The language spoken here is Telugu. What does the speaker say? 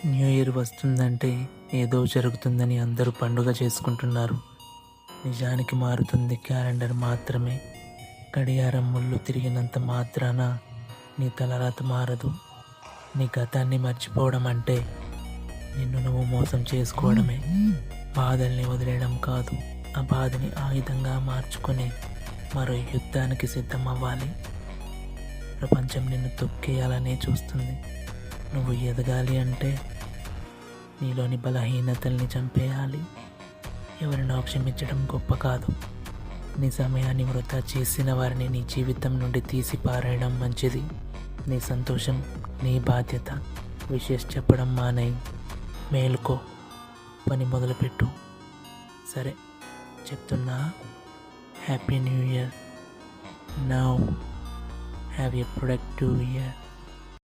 న్యూ ఇయర్ వస్తుందంటే ఏదో జరుగుతుందని అందరూ పండుగ చేసుకుంటున్నారు. నిజానికి మారుతుంది క్యాలెండర్ మాత్రమే. గడియారం ముళ్ళు తిరిగినంత మాత్రాన నీ తలరాత మారదు. నీ గతాన్ని మర్చిపోవడం అంటే నిన్ను నువ్వు మోసం చేసుకోవడమే. బాధల్ని వదిలేయడం కాదు, ఆ బాధని ఆయుధంగా మార్చుకొని మరో యుద్ధానికి సిద్ధం అవ్వాలి. ప్రపంచం నిన్ను తొక్కేయాలనే చూస్తుంది. నువ్వు ఎదగాలి అంటే నీలోని బలహీనతల్ని చంపేయాలి. ఎవరినో క్షమించడం గొప్ప కాదు, నీ సమయాన్ని వృధా చేసిన వారిని నీ జీవితం నుండి తీసి పారేయడం మంచిది. నీ సంతోషం నీ బాధ్యత. విషెస్ చెప్పడం మానేయి. మేలుకో, పని మొదలుపెట్టు. సరే చెప్తున్నా, happy new year. Now have a productive year.